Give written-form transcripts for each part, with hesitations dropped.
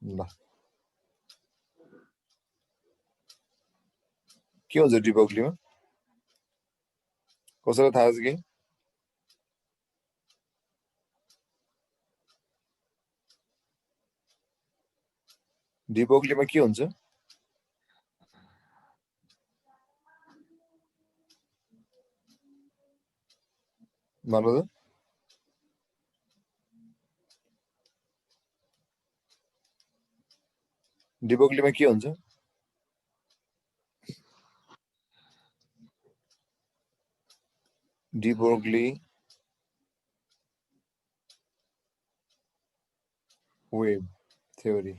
ल के हुन्छ डिबोग्लीमा कसैलाई थाहा छ कि डिबोग्लीमा के हुन्छ भन्नु त डिबोग्लीमा के हुन्छ डिबोग्ली वेब थ्योरी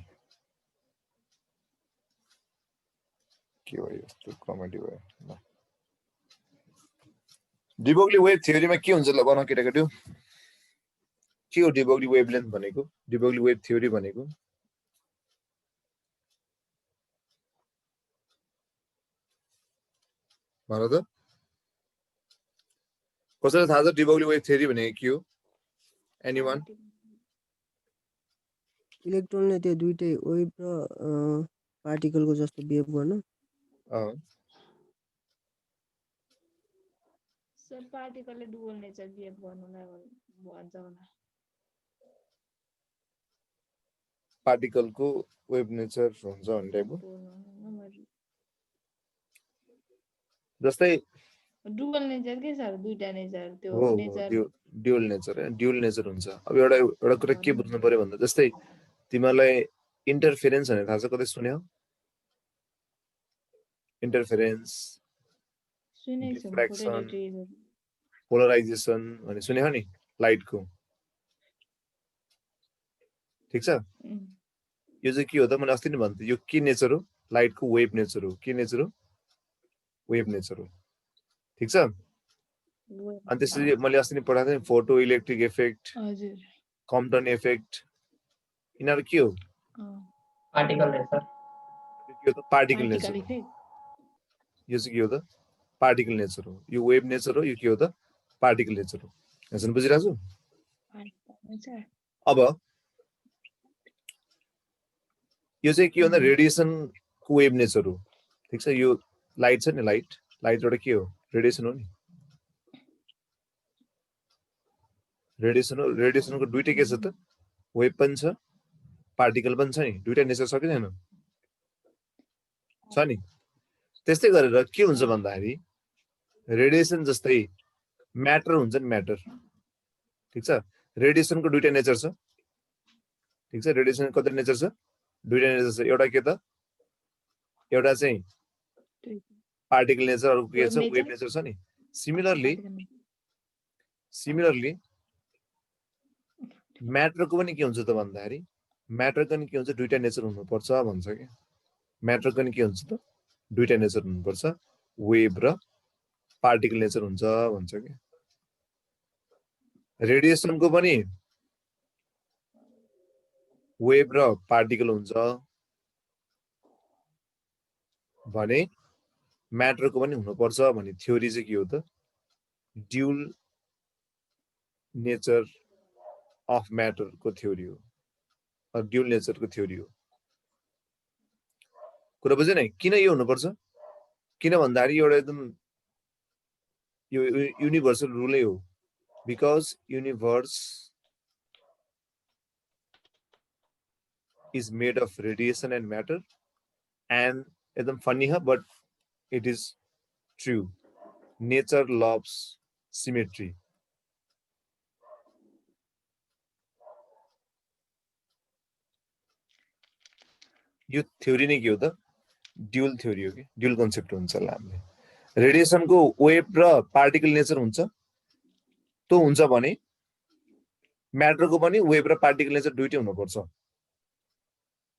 के भयो यस्तो कमेडी भयो ल डिबोग्ली वेब थ्योरीमा के हुन्छ ल भन केटाकेटी के हो डिबोग्ली वेभलेन्थ भनेको डिबोग्ली वेब थ्योरी भनेको भन त कसैलाई थाहा छ डिबोग्ली वेब थ्योरी भनेको के हो एनीवन इलेक्ट्रोनले त्यो दुईटै वेभ र पार्टिकलको जस्तो बिहेभ गर्न सर पार्टिकलले डुअल नेचर बिहेभ गर्नुलाई भन्छ होला पार्टिकलको वेभ नेचर हुन्छ भन्ने टाइपको जस्तै डुअल नेचर के सर दुईटा नेचर त्यो नेचर ड्युअल नेचर हुन्छ अब एउटा कुरा के बुझ्नु पर्यो भन्दा जस्तै तिमीलाई इन्टरफेरेन्स भन्ने थाहा छ कतै सुन्यौ इन्टरफेरेन्स डिफ्र्याक्सन पोलराइजेसन भन्ने सुनेको नि लाइटको ठीक छ यो चाहिँ के हो त मैले अस्ति नै भन्थे यो के नेचर हो लाइटको वेभ नेचर हो के नेचर हो वेभ नेचर हो ठीक छ अनि त्यसरी मैले अस्ति नै पढाएको थिएँ photo electric effect Compton effect यिनीहरू के हो पार्टिकल नेचर पार्टिकल नेचर यो चाहिँ के हो त पार्टिकल नेचर हो यो वेभ नेचर हो यो के हो त पार्टिकल नेचर हो यसरी बुझिरहेको छु अब यो चाहिँ के भन्दा रेडिएसनको वेभ नेचर हो ठीक छ यो लाइट छ नि लाइट एउटा के हो रेडिएसन हो नि रेडिएसनको दुईटै के छ त वेभ पनि छ पार्टिकल पनि छ नि दुईटा नेचर छ कि छैन छ नि त्यस्तै गरेर के हुन्छ भन्दाखेरि रेडिएसन जस्तै म्याटर हुन्छ नि म्याटर ठीक छ रेडिएसनको दुईटा नेचर छ ठीक छ रेडिएसन कति नेचर छ दुईटा नेचर छ एउटा के त एउटा चाहिँ पार्टिकल नेचर अर्को के छ वेभ नेचर छ नि सिमिलरली म्याटरको पनि के हुन्छ त भन्दाखेरि म्याटरको पनि के हुन्छ दुईटा नेचर हुनुपर्छ भन्छ कि म्याटरको पनि के हुन्छ त दुईटा नेचर हुनुपर्छ वेभ र पार्टिकल नेचर हुन्छ भन्छ कि रेडिएसनको पनि वेभ र पार्टिकल हुन्छ भने म्याटरको पनि हुनुपर्छ भन्ने थ्योरी चाहिँ के हो त ड्युल नेचर अफ म्याटरको थ्योरी हो ड्युल नेचरको थ्योरी हो कुरा बुझ्यो नि किन यो हुनुपर्छ किन भन्दाखेरि एउटा एकदम यो युनिभर्सल रुलै हो because universe is made of radiation and matter and एकदम फनी है but it is true nature loves symmetry यो थ्योरी नै के हो त ड्युल थ्योरी हो कि ड्युल कन्सेप्ट हुन्छ ल हामीले रेडिएसनको वेभ र पार्टिकल नेचर हुन्छ त्यो हुन्छ भने म्याटरको पनि वेभ र पार्टिकल नेचर दुईटै हुनुपर्छ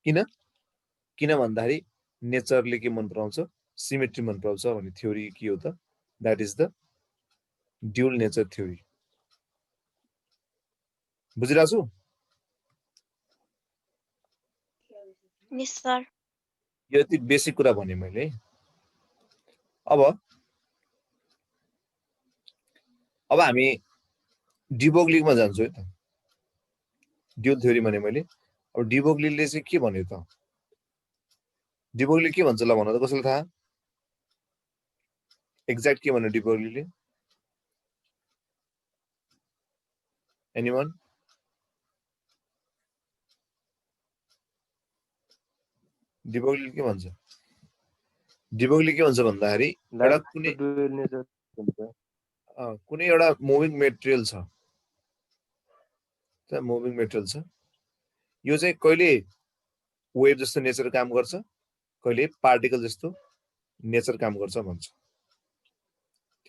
किन भन्दाखेरि नेचरले के मन पराउँछ सिमेट्री मन पराउँछ भन्ने थ्योरी के हो त that is the dual nature theory बुझिरहेको छु नि सर यो यति बेसिक कुरा भने मैले अब हामी डिबोग्लीमा जान्छु है त ड्युल थ्योरी भने मैले अब डिबोग्लीले चाहिँ के भन्यो त डिबोग्ली के भन्छ ल भन त कसैलाई थाहा एक्ज्याक्ट के भन्यो डिबोग्लीले एनीवन डिबोग्लीले के भन्छ डिबोग्ली के भन्छ भन्दाखेरि एउटा कुनै डुअल नेचर हुन्छ कुनै एउटा मुभिङ मेटेरियल छ मुभिङ मेटेरियल छ यो चाहिँ कहिले वेभ जस्तो नेचर काम गर्छ कहिले पार्टिकल जस्तो नेचर काम गर्छ भन्छ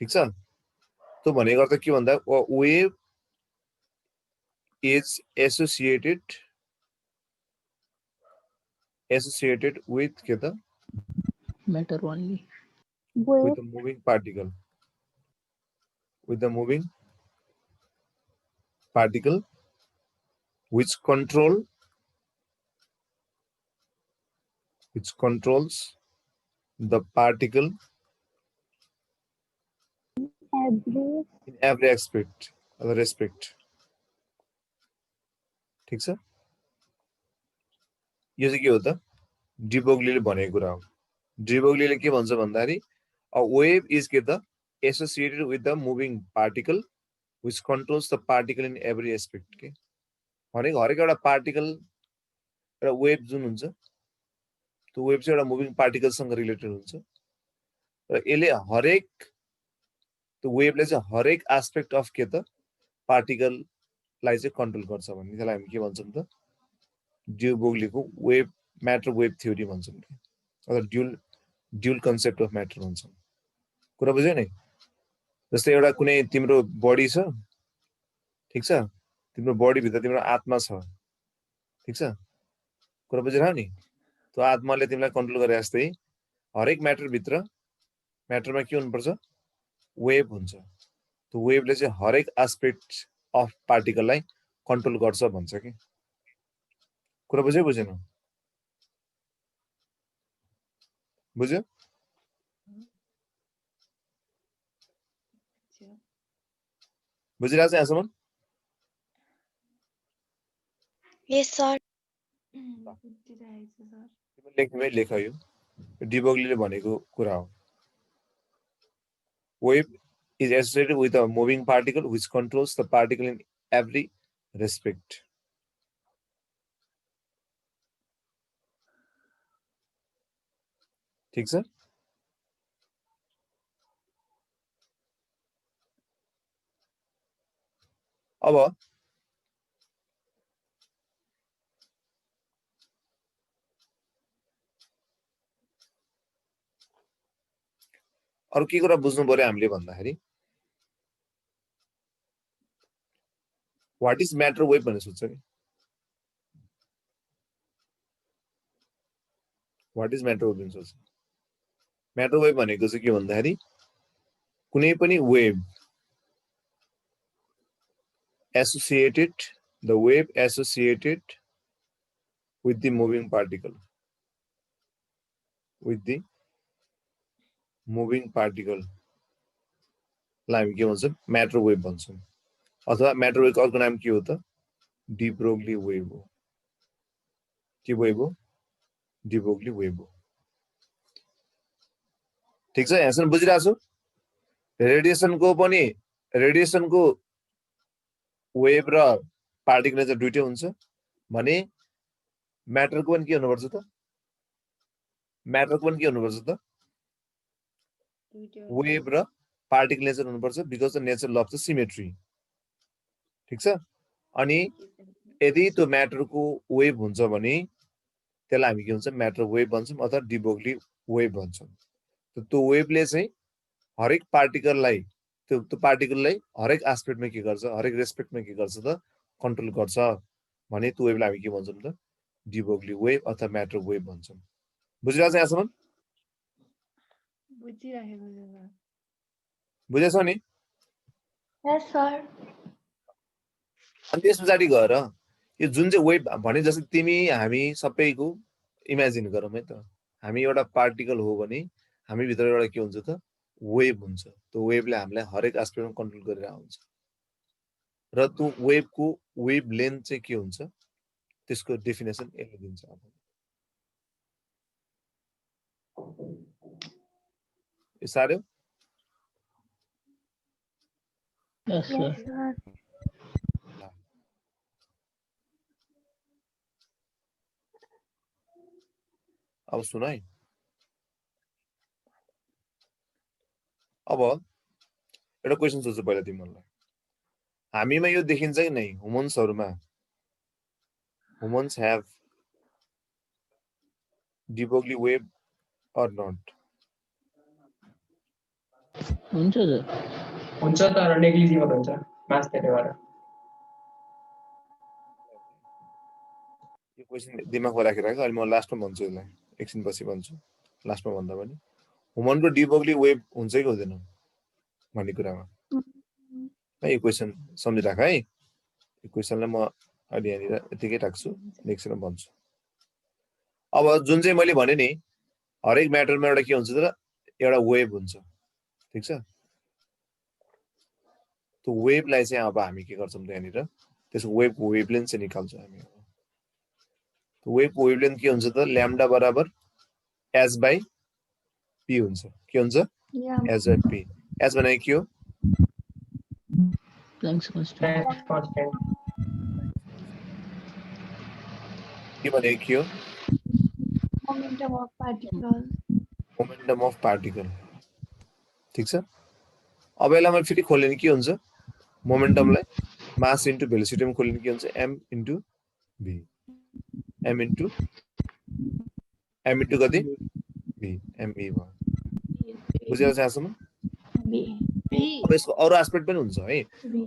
ठीक छ त्यो भनेको अर्थ के भन्दा वेभ इज एसोसिएटेड विथ के त Matter only. with the moving particle which controls the particle in every aspect other respect ठीक छ यो चाहिँ के हो त डिबोग्लीले भनेको कुरा हो डिबोग्लीले के भन्छ भन्दाखेरि a wave is के त associated with the moving particle which controls the particle in every aspect के भनेको हरेक एउटा पार्टिकल एउटा वेभ जुन हुन्छ त्यो वेभ चाहिँ एउटा मुभिङ पार्टिकल सँग रिलेटेड हुन्छ र यसले हरेक त्यो वेभले चाहिँ हरेक एस्पेक्ट अफ के त पार्टिकल लाई चाहिँ कन्ट्रोल गर्छ भन्ने त्यसलाई हामी के भन्छौं त डिबोग्लीको वेभ म्याटर वेभ थ्योरी भन्छौं अथवा ड्युल कन्सेप्ट अफ म्याटर भन्छौं कुरा बुझ्यो नि जस्तै एउटा कुनै तिम्रो बडी छ ठीक छ तिम्रो बडी भित्र तिम्रो आत्मा छ ठीक छ कुरा बुझिरह नि त्यो आत्माले तिमीलाई कन्ट्रोल गरे जस्तै हरेक म्याटर भित्र म्याटरमा के हुनुपर्छ वेभ हुन्छ त्यो वेभले चाहिँ हरेक एस्पेक्ट अफ पार्टिकललाई कन्ट्रोल गर्छ भन्छ के कुरा बुझ्यो बुझेन बुझ्यो बुझिरहेको छ यहाँसम्म Yes, sir. बुझिरहेको छ सर लेख्नुमै लेख यो डिबोग्लीले भनेको कुरा हो wave is associated with a moving particle which controls the particle in every respect. ठीक छ अब अरु के कुरा बुझ्नु पर्यो हामीले भन्दाखेरि व्हाट इज म्याटर वेभ भन्ने सोध्छ नि व्हाट इज म्याटर वेभ भन्ने सोध्छ म्याटर वेभ भनेको चाहिँ के भन्दाखेरि कुनै पनि wave associated the wave associated with the moving particle लाई हामी के भन्छौं म्याटर वेभ भन्छौं अथवा म्याटर वेभको अर्को नाम के हो त डिब्रोग्ली वेभ हो के वेभ हो डिब्रोग्ली वेभ हो ठीक छ यहाँसम्म बुझिरहेको छु रेडिएसनको वेभ र पार्टिकल चाहिँ दुईटै हुन्छ भने म्याटरको पनि के हुनुपर्छ त वेभ र पार्टिकल नेचर हुनुपर्छ because the nature love the symmetry ठीक छ अनि यदि त्यो म्याटरको वेभ हुन्छ भने त्यसलाई हामी के भन्छौं म्याटर वेभ भन्छौं अथवा डिब्रोग्ली वेभ भन्छौं त्यो वेभले चाहिँ हरेक पार्टिकललाई त्यो पार्टिकललाई हरेक एस्पेक्टमा के गर्छ हरेक रेस्पेक्टमा के गर्छ त कन्ट्रोल गर्छ भने त्यो वेभलाई हामी के भन्छौं त डिब्रोग्ली वेभ अथवा म्याटर वेभ भन्छौं बुझिरहेको छ यहाँसम्म बुझिरहेको छु सर बुझेछौ नि Yes, sir. अनि त्यस पछाडि गएर यो जुन चाहिँ वेभ भने जस्तै तिमी हामी सबैको इमेजिन गरौँ है त हामी एउटा पार्टिकल हो भने हामी भित्र एउटा के हुन्छ त वेभ हुन्छ त्यो वेभले हामीलाई हरेक एस्पेक्टमा कन्ट्रोल गरिरहेको हुन्छ र त्यो वेभको वेभ लेन्थ चाहिँ के हुन्छ त्यसको डेफिनेसन यसले दिन्छ अब यो सार्यो Yes, sir. Yes, sir. अब सुन है अब एउटा क्वेसन सोध्छु पहिला तिमीहरूलाई हामीमा यो देखिन्छ कि नै ह्युमन्सहरुमा humans have de Broglie wave or not हुन्छ सर हुन्छ तर नेग्लिजिबल हुन्छ मास धेरै भएर यो क्वेसन दिमागमा राखेर राख अहिले म लास्टमा भन्छु यसलाई एकछिन पछि भन्छु लास्टमा भन्दा पनि ह्युमनको de Broglie वेभ हुन्छ कि हुँदैन भन्ने कुरामा है यो क्वेसन सम्झिराख है यो क्वेसनलाई म अहिले यहाँनिर यतिकै राख्छु नेक्स्टमा भन्छु अब जुन चाहिँ मैले भने नि हरेक म्याटरमा एउटा के हुन्छ त एउटा वेभ हुन्छ ठीक छ त्यो वेभलाई चाहिँ अब हामी के गर्छौं त यहाँनिर त्यसको वेभको वेभलेन्थ चाहिँ निकाल्छौँ हामी त्यो वेभको वेभलेन्थ के हुन्छ त ल्याम्डा बराबर एच बाइ पी हुन्छ के हुन्छ Yeah. H by P H भनेको के हो प्लाङ्क्स कन्स्ट्यान्ट Planck's constant के भनेको के हो Momentum of particle. Momentum of particle ठीक छ अब यसलाई मैले फेरि खोल्यो भने के हुन्छ मोमेन्टमलाई मास इन्टु भेलोसिटीमा खोल्यो भने के हुन्छ M into V M into कति भी एम भी भयो बुझेर यहाँसम्म अब यसको अरू एस्पेक्ट पनि हुन्छ है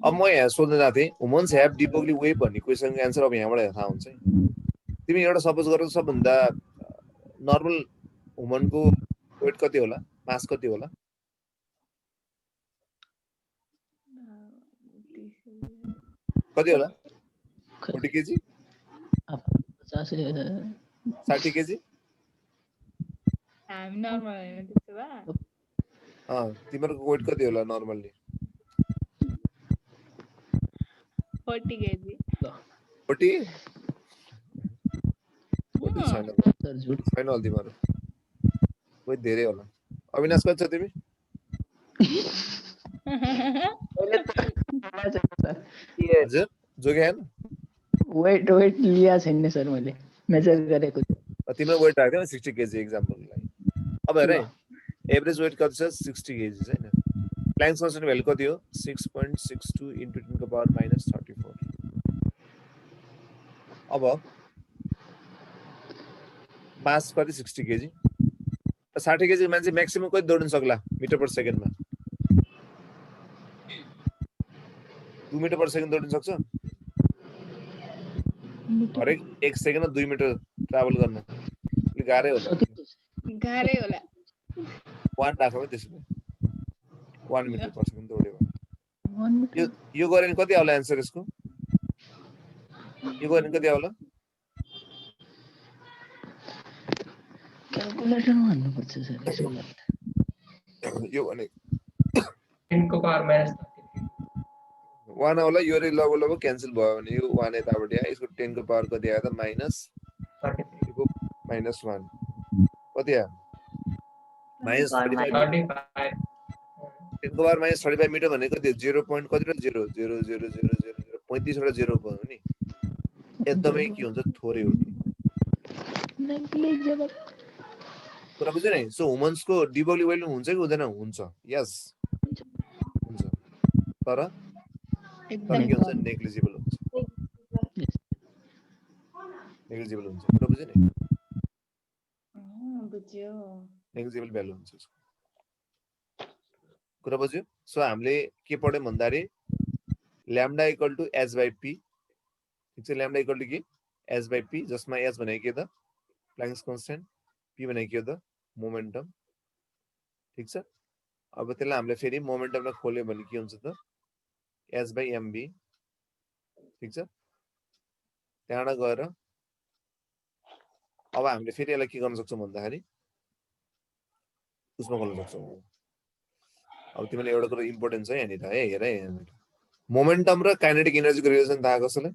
अब म यहाँ सोध्न जाँथे humans have de Broglie wave भन्ने क्वेसनको एन्सर अब यहाँबाट थाहा हुन्छ तिमी एउटा सपोज गर सबभन्दा नर्मल ह्युमनको वेट कति होला मास कति होला कति होला 40 केजी 60 केजी हामी नर्मल हैन त्यसो भए तिमीहरूको वेट कति होला नर्मल्ली 40 केजी 40 छैन सर झुट छैन होला तिमीहरू वेट धेरै होला अविनाश कति छ तिमी हजुर जोगे हैन वेट लिया छैन सर मैले मेजर गरेको तिम्रो वेट राख्दै 60 केजी एक्जाम्पलको लागि अब हेर है एभरेज वेट कति छ 60 केजी छैन प्लाङ्क्स कन्स्ट्यान्ट भ्यालु कति हो 6.62 इन्टु 10 को पावर माइनस 34 अब मास कति 60 केजी 60 केजी मान्छे म्याक्सिमम कति दौडिन सक्ला मिटर पर सेकेन्डमा 2 मिटर पर सेकेन्ड दौडिन सक्छ हरेक 1 सेकेन्डमा 2 मिटर ट्राभल गर्न अलिक गाह्रै होला गाह्रै होला 1 राखौँ त्यसो 1 मिटर पर सेकेन्ड दौड्यो 1 मिटर यो गरे भने कति आउला आन्सर यसको यो गरे भने कति आउला क्याल्कुलेटरमा हाल्नुपर्छ सर यसो गर्दा यो भने 10 को पावर माइनस 1 आउला यो रे लगभग क्यान्सल भयो भने यो 1 यताबाट आयो यसको 10 को पावर कति आयो त माइनस 33 यो माइनस 1 कति आयो माइनस 35 35 10 को पावर माइनस 35 मिटर भनेको कति 0 point कति र 0 0 0 0 0 0 35 वटा 0 भयो नि एकदमै के हुन्छ थोरै हो नेग्लिजिबल कुरा बुझ्यो नि सो ह्युमन्सको de Broglie वेभ हुन्छ कि हुँदैन हुन्छ यस हुन्छ तर एकदम के हुन्छ नेग्लिजिबल हुन्छ नेग्लिजिबल हुन्छ कुरा बुझ्यो नि बुझ्यो नेग्लिजिबल भ्यालु हुन्छ यसको कुरा बुझ्यो सो हामीले के पढ्यौं भन्दाखेरि lambda equal to H by P ठीक छ ल्याम्डा इक्वल टु के एच बाइ पी जसमा एच भनेको के त प्लाङ्क्स कन्स्ट्यान्ट पी भनेको के हो त मोमेन्टम ठीक छ अब त्यसलाई हामीले फेरि मोमेन्टमलाई खोल्यो भने के हुन्छ त एच बाइ एमबी ठीक छ त्यहाँबाट गएर अब हामीले फेरि यसलाई के गर्न सक्छौँ भन्दाखेरि उसमा खोल्न सक्छौँ अब तिमीलाई एउटा कुरा इम्पोर्टेन्ट छ यहाँनिर है हेर है यहाँनिर मोमेन्टम र काइनेटिक एनर्जीको रिलेसन थाहा कसैलाई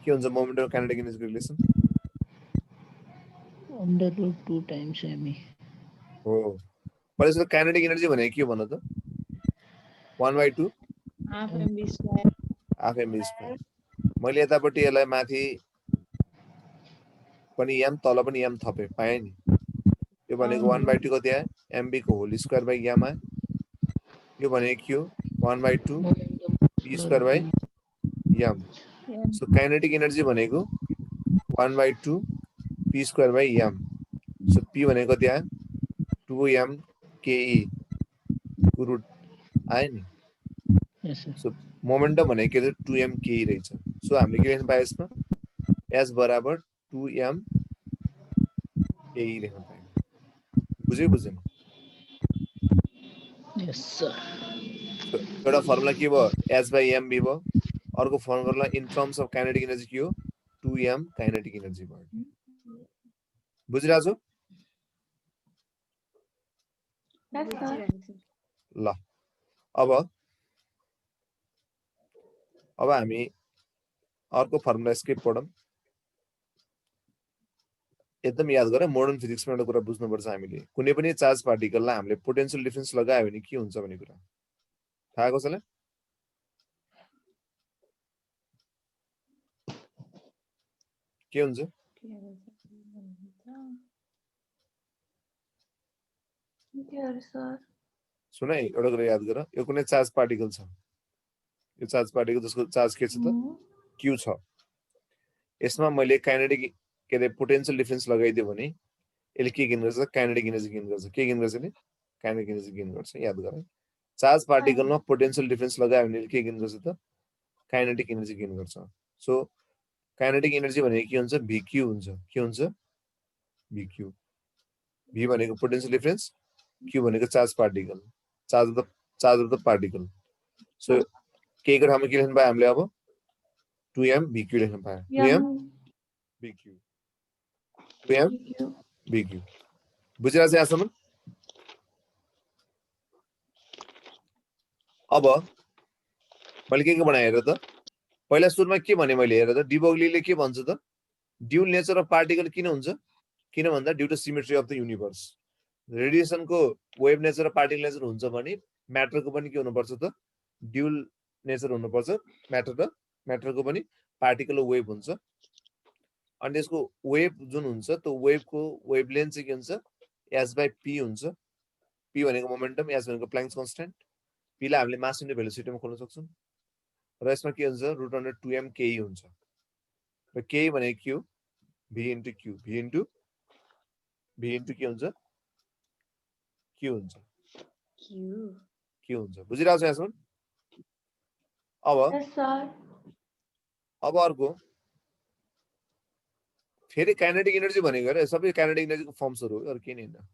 के हुन्छ मोमेन्टम र काइनेटिक एनर्जीको रिलेसन √2 times me. हो पहिला सुरु काइनेटिक एनर्जी भनेको के हो भन त 1/2 half MB square half MB square मैले यतापट्टि यसलाई माथि पनि m तल पनि m थपे पाएँ नि यो भनेको 1/2 कति आयो mb को होल स्क्वायर बाइ m आयो यो भनेको के हो 1/2 Momentum p square by m M so kinetic energy भनेको 1/2 p square by m so p भनेको कति आयो 2m ke को रुट आयो नि Yes, sir. सो मोमेन्टम भनेको के 2m ke रहेछ सो हामीले के लेख्न पाए यसमा s बराबर 2m ke लेख्न पाए बुझ्यो बुझेन Yes, sir. एउटा फर्मुला के भयो h बाइ m भयो अर्को formula in terms of kinetic energy के हो 2m काइनेटिक एनर्जी भयो बुझिरहेको छु Yes, sir. बुझिरहेको छु ल अब हामी अर्को फर्मुला स्किप पढौँ एकदम याद गरे मोडर्न फिजिक्समा एउटा कुरा बुझ्नुपर्छ हामीले कुनै पनि चार्ज पार्टिकललाई हामीले पोटेन्शियल डिफरेन्स लगायो भने के हुन्छ भन्ने कुरा थाहा कसैलाई के हुन्छ Yes, sir. सुन है एउटा कुरा याद गर यो कुनै चार्ज पार्टिकल छ यो चार्ज पार्टिकल जसको चार्ज के छ त क्यू छ यसमा मैले काइनेटिक के अरे पोटेन्शियल डिफरेन्स लगाइदियो भने यसले के गेन गर्छ काइनेटिक एनर्जी गेन गर्छ के गेन गर्छ नि काइनेटिक एनर्जी गेन गर्छ याद गर चार्ज पार्टिकलमा पोटेन्शियल डिफरेन्स लगायो भने के गेन गर्छ त काइनेटिक एनर्जी गेन गर्छ सो काइनेटिक एनर्जी भनेको के हुन्छ भीक्यू हुन्छ के हुन्छ भीक्यू भी भनेको पोटेन्शियल डिफरेन्स क्यू भनेको charge particle charge of the particle so के को ठाउँमा के लेख्न पाए हामीले अब 2m भीक्यू लेख्न पाए 2m भीक्यू 2m भीक्यू बुझिरहेको छ यहाँसम्म अब मैले के बनाएँ हेर त पहिला सुरुमा के भने मैले हेर त डिबोग्लीले के भन्छ त ड्युल नेचर अफ पार्टिकल किन हुन्छ किन भन्दा due to symmetry of the universe रेडिएसनको वेभ नेचर र पार्टिकल नेचर हुन्छ भने म्याटरको पनि के हुनुपर्छ त ड्युल नेचर हुनुपर्छ म्याटरको पनि पार्टिकल वेभ हुन्छ अनि त्यसको वेभ जुन हुन्छ त्यो वेभको वेभलेन्थ चाहिँ के हुन्छ h/p हुन्छ p भनेको मोमेन्टम h भनेको प्लाङ्क्स कन्स्ट्यान्ट p लाई हामीले मास इन्टु भेलोसिटीमा खोल्न सक्छौँ र यसमा के हुन्छ √2m ke हुन्छ र ke भनेको के हो v into q v into के हुन्छ q हुन्छ के हुन्छ बुझिरहेको छ यहाँसम्म अब Yes, sir. अब अर्को फेरि काइनेटिक एनर्जी भनेको अरे सबै काइनेटिक एनर्जीको फर्म्सहरू हो अरू केही नै होइन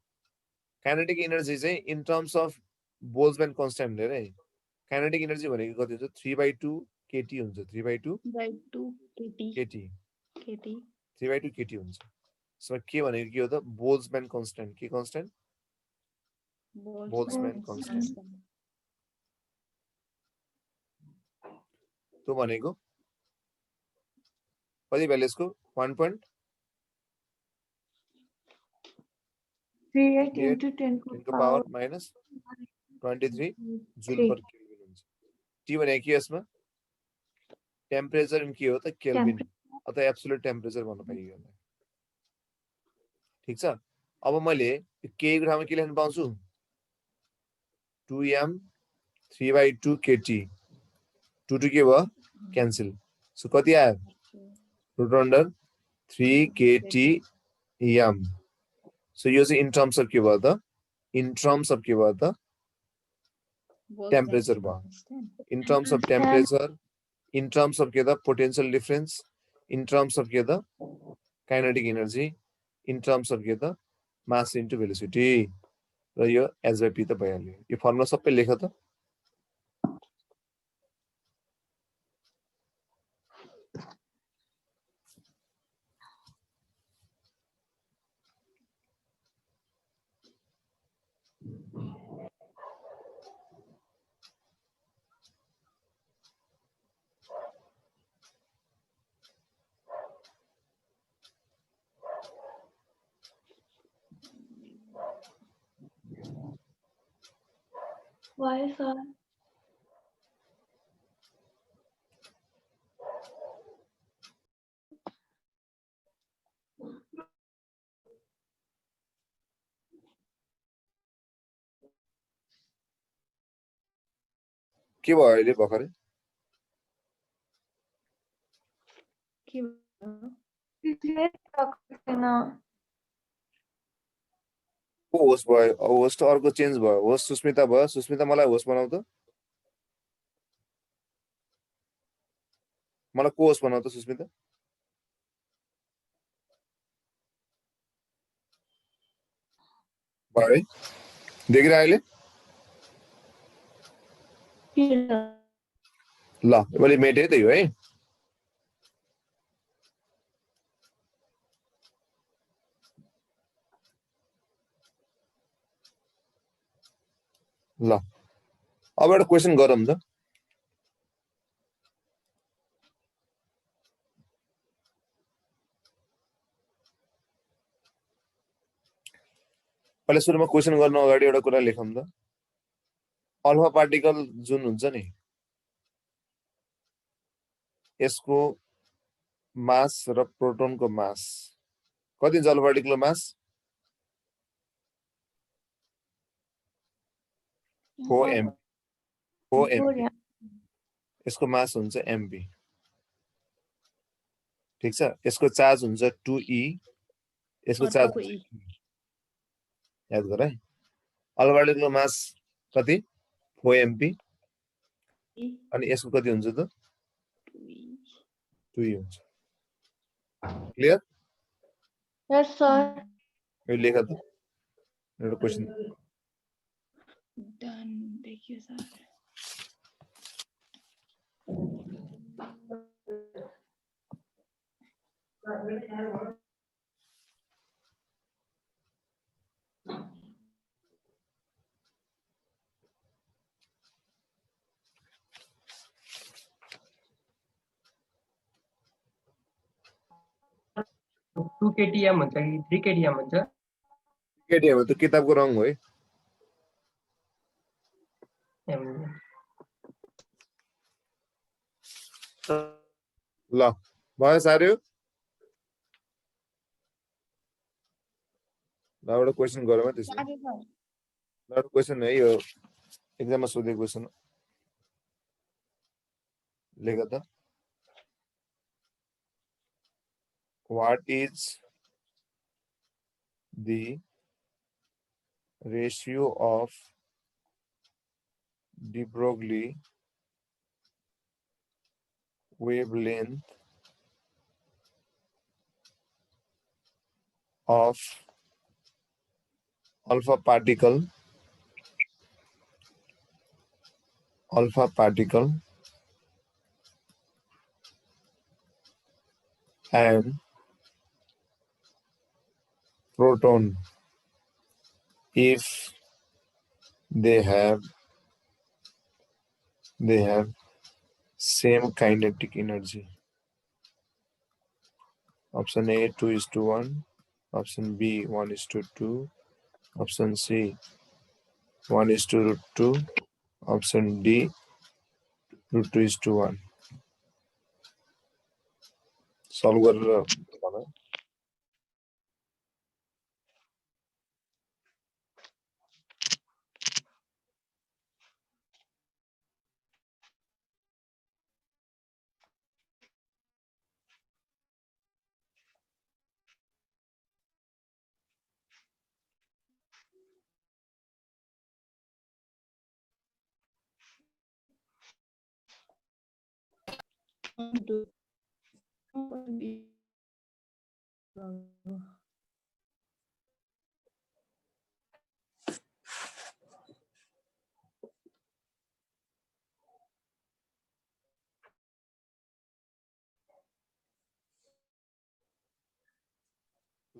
काइनेटिक एनर्जी चाहिँ इन टर्म्स अफ बोल्ट्जम्यान कन्स्ट्यान्ट हेर है काइनेटिक एनर्जी भनेको कति हुन्छ 3/2 kT हुन्छ 3/2 kT 3/2 kT हुन्छ यसमा के भनेको के हो त बोल्ट्जम्यान कन्स्ट्यान्ट के कन्स्ट्यान्ट बोल्ट्जम्यान कन्स्ट्यान्ट त्यो भनेको कति भ्यालु यसको 1.38 38 into 10 to 10 the को power पावर माइनस 23 जुल 3. पर केल्भिन हुन्छ टी भनेको के यसमा टेम्परेचर इन के हो त केल्भिन अथवा एब्सोल्युट टेम्परेचर भन्न पाइयो ठीक छ अब मैले के को ठाउँमा के लेख्न पाउँछु 2m 3/2 kT 2 के भयो क्यान्सल सो कति आयो √3 kT m सो यो चाहिँ इन टर्म्स अफ के भयो त इन टर्म्स अफ के भयो त टेम्परेचर भयो in terms of temperature in terms of के त potential difference in terms of के त kinetic energy in terms of के त मास इन्टु भेलोसिटी र यो h/p त भइहाल्यो यो फर्मुला सबै लेख त Why, sir? के भयो अहिले भर्खरै के भयो? को होस्ट भयो होस्ट अर्को चेन्ज भयो होस्ट सुस्मिता भयो सुस्मिता मलाई होस्ट बनाऊ त मलाई को होस्ट बनाऊ त सुस्मिता भयो है देखिरह अहिले ल मैले मेटे त्यही हो है ल अब एउटा क्वेसन गरौँ त पहिला सुरुमा क्वेसन गर्नु अगाडि एउटा कुरा लेखौँ त अल्फा पार्टिकल जुन हुन्छ नि यसको मास र प्रोटोनको मास कति हुन्छ अल्फा पार्टिकलको मास 4 mp यसको मास हुन्छ mp ठीक छ यसको चार्ज हुन्छ 2e यसको चार्ज अर्कोको E। याद गर है अल्फा पार्टिकलको मास कति 4 mp E, अनि यसको कति हुन्छ त 2E। 2e हुन्छ क्लियर Yes, sir. यो लेख त एउटा क्वेसन डन देखियो सर। टु केटिएम हुन्छ कि 3 केटिएम हुन्छ केटीहरु त किताबको रङ हो है ल भयो सार्यो ल एउटा क्वेसन गरौँ है त्यसो साह्रै छ। ल एउटा क्वेसन है यो एक्जाममा सोधेको क्वेसन लेख त What is the ratio of de Broglie wavelength of alpha particle and proton if they have same kinetic energy? Option A 2:1, option B 1:2, option C 1:2, option D 2:1. Solve गरेर भन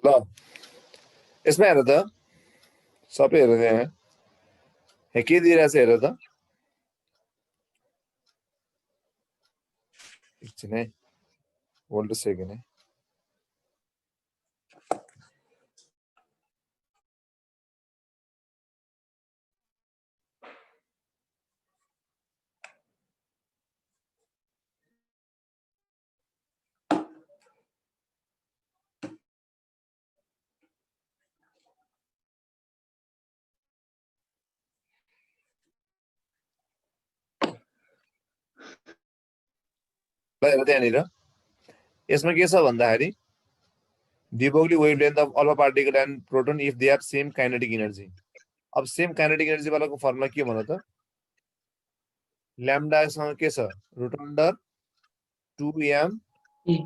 ल यसमा हेर त सबै हेर त्यहाँ यहाँ के दिइरहेछ हेर त एकछिन है होल्ड अ सेकेन्ड है हेर त्यहाँनिर यसमा के छ भन्दाखेरि de Broglie wavelength of alpha particle and proton if they have same kinetic energy. अब सेम काइनेटिक एनर्जी वालाको फर्मुला के भन त ल्याम्डा सँग के छ root under 2m E.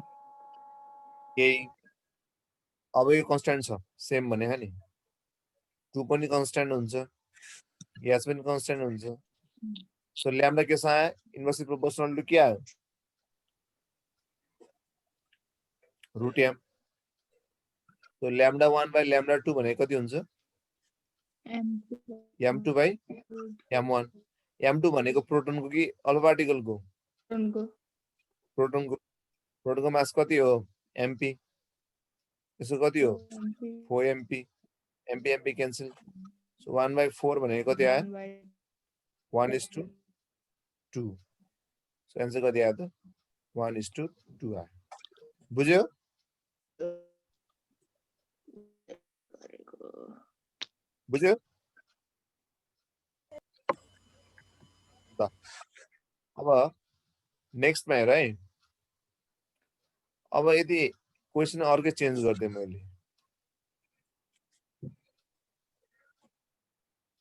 a अब यो कन्स्ट्यान्ट छ सेम भनेको नि 2 पनि कन्स्ट्यान्ट हुन्छ s पनि कन्स्ट्यान्ट हुन्छ सो ल्याम्डा के छ आयो इन्भर्सली प्रोपोर्सनल टु के आयो root m so lambda 1 by lambda 2 भनेको कति हुन्छ m2 बाइ m1 m2 भनेको प्रोटोनको कि अल्फा पार्टिकलको प्रोटोनको मास कति हो mp यसो कति हो 4mp mp क्यान्सल सो 1/4 भनेको कति आयो 1:2 सो एन्सर कति आयो त 1:2 आयो बुझ्यो बुझ्यो त अब नेक्स्टमा हेर है अब यदि क्वेसन अर्कै चेन्ज गरिदिएँ मैले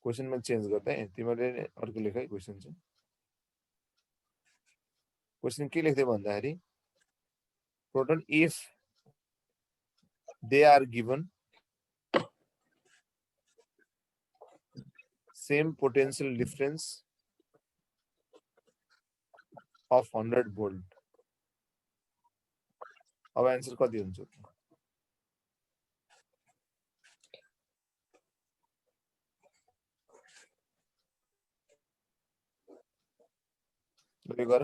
क्वेसनमा चेन्ज गर्दै तिमीले अर्को लेख है क्वेसन चाहिँ क्वेसन के लेख्दै भन्दाखेरि proton if they are given same potential difference of 100 volt अब आन्सर कति हुन्छ ल गर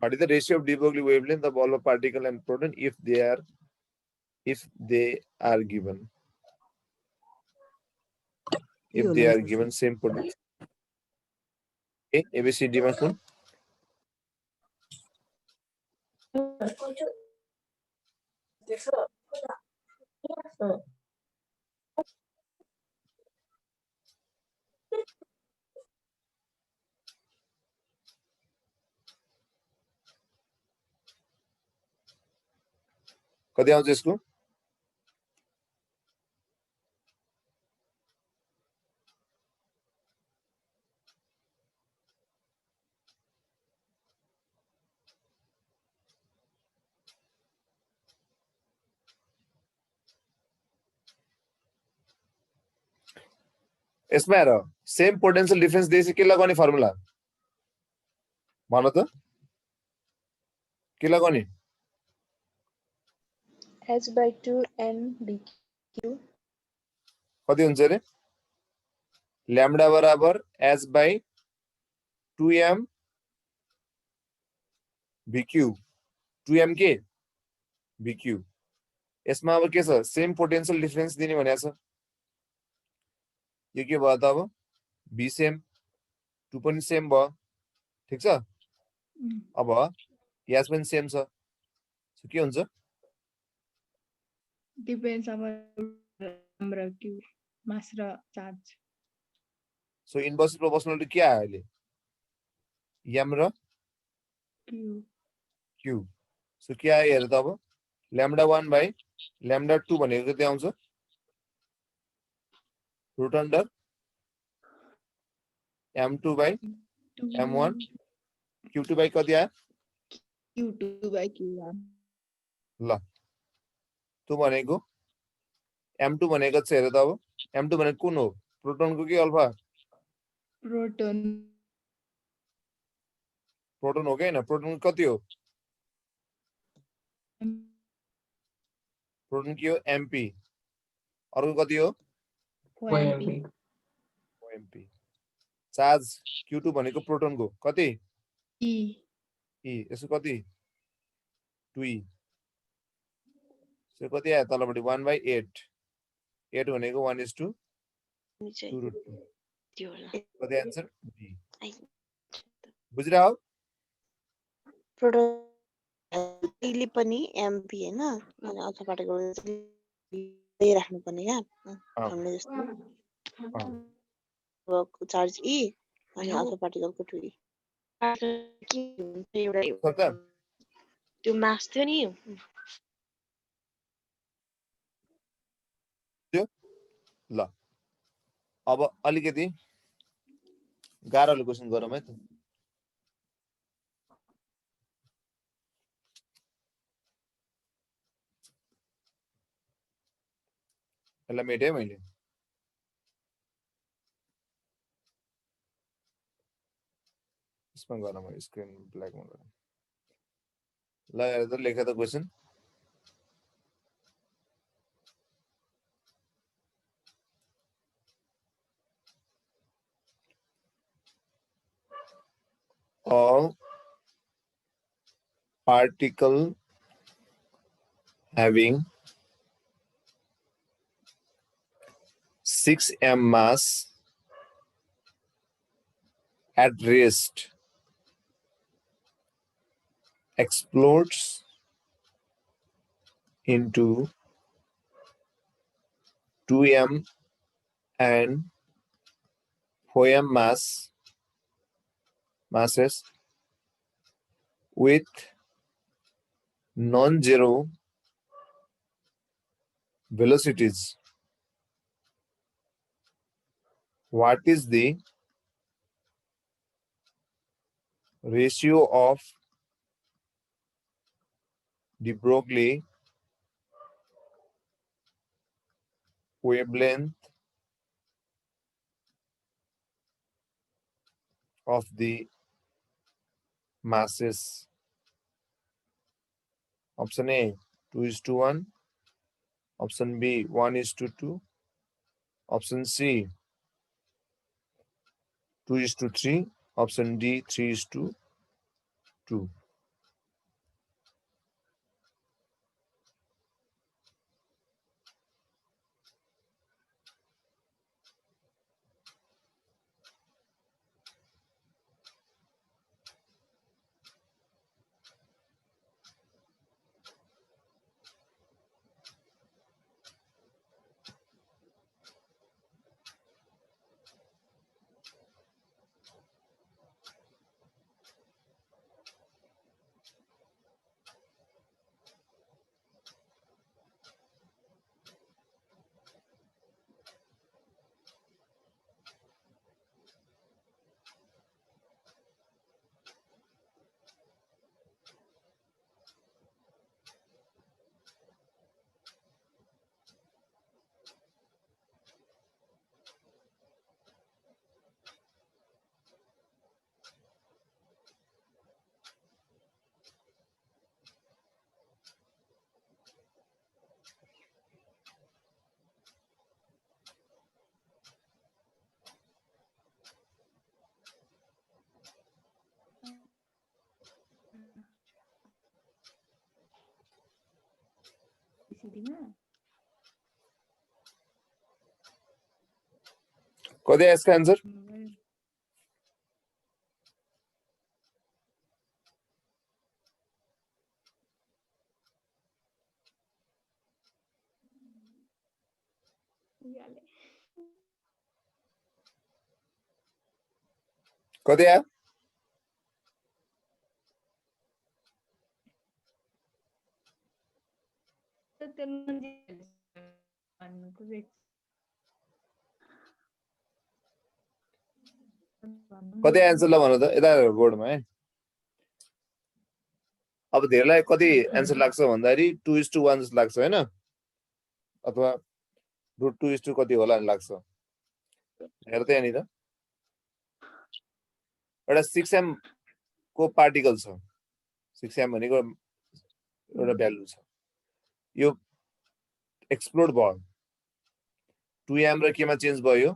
What is the ratio of de Broglie wavelength of all of particle and proton if they are given? If they are given same potential. Okay, ABCD मा कुन कति आउँछ यसको यसमा हेर सेम पोटेन्शियल डिफरेन्स दिएपछि के लगाउने फर्मुला भन त के लगाउने h/2 n bq कति हुन्छ रे ल्याम्डा बराबर h/2m bq 2m के bq यसमा अब के छ सेम पोटेन्शियल डिफरेन्स दिने भनेको छ यो के भयो त अब b सेम 2 पनि सेम भयो ठीक छ अब s पनि सेम छ सो के हुन्छ depends on q mass र charge so inverse proportional to के आयो अहिले m र q q सो के आयो हेर त अब ल्याम्डा 1 बाइ ल्याम्डा 2 भनेको कति आउँछ root under m2 by m1 q2 by कति आयो q2/q1 ल त्यो भनेको m2 भनेको चाहिँ हेर त अब m2 भनेको कुन हो प्रोटोनको कि अल्फा proton प्रोटोन हो कि हैन प्रोटोन कति हो प्रोटोन के हो mp अर्को कति हो OMP omp चार्ज q2 भनेको प्रोटोनको कति e e यसो कति 2e सो कति आयो तलपट्टि 1/8 8 भनेको 1:2 कति आन्सर b बुझिरह प्रोटोन कहिले पनि एमपी हैन अनि अल्फा पार्टिकल राख्नुपर्ने क्या अँ, हामीले जस्तो अँ। चार्ज ई अनि अल्फा पार्टिकलको 2e के हुन्छ एउटा सक्छ? त्यो मास थियो नि ल अब अलिकति गाह्रो क्वेसन गरौँ है त। यसलाई मेटेँ मैले। यसमा गरौँ मैले स्क्रिन ब्ल्याकमा गरौँ। ल हेर त लेख त question. All particle having 6m mass at rest explodes into 2m and 4m masses with non-zero velocities. What is the ratio of de Broglie wavelength of the masses? Option A 2:1, option B 1:2, option C 2:3, option D 3:2. कति आयो यसको answer? कति आयो? कति answer ल भन त यता बोर्डमा है। अब धेरैलाई कति एन्सर लाग्छ भन्दाखेरि 2:1 जस्तो लाग्छ हैन, अथवा √2 कति होला नि लाग्छ। हेर त यहाँनिर एउटा 6m को पार्टिकल छ। 6m भनेको एउटा भ्यालु छ। यो एक्सप्लोड भयो 2m र केमा चेन्ज भयो?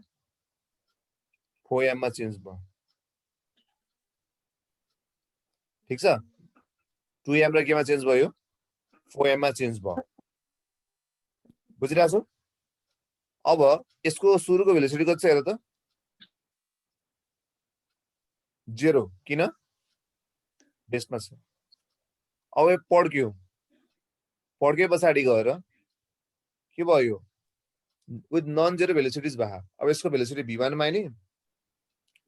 4m मा चेन्ज भयो। ठीक छ, 2m र केमा चेन्ज भयो? 4m मा चेन्ज भयो। बुझिरहेछौ? अब यसको सुरुको भेलोसिटी कति छ हेर त? 0 किन? बेसमा छ। अब यो पड्क्यो पड्के पछाडि गएर के भयो विथ नन जेरो भेलोसिटिज भए अब यसको भेलोसिटी v1 माने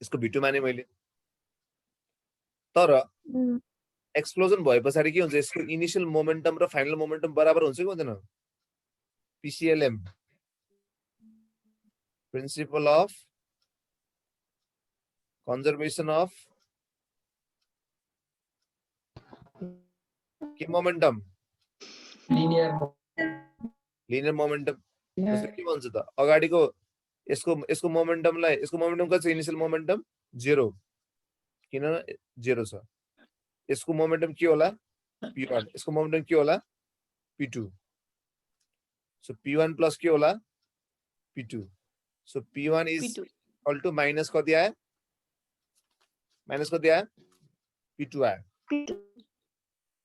यसको v2 माने मैले तर एक्सप्लोजन भए पछाडि के हुन्छ यसको इनिशियल मोमेन्टम र फाइनल मोमेन्टम बराबर हुन्छ कि हुँदैन PCLM principal of conservation of के मोमेन्टम लिनियर लिनियर मोमेन्टम जस्तो के भन्छ त अगाडिको यसको मोमेन्टमलाई यसको मोमेन्टम कति छ इनिशियल मोमेन्टम 0 किन 0 छ यसको मोमेन्टम के होला p1 यसको मोमेन्टम के होला p2 सो p1 प्लस के होला p2 so p1 is P2 equal to minus कति आयो p2 आयो P2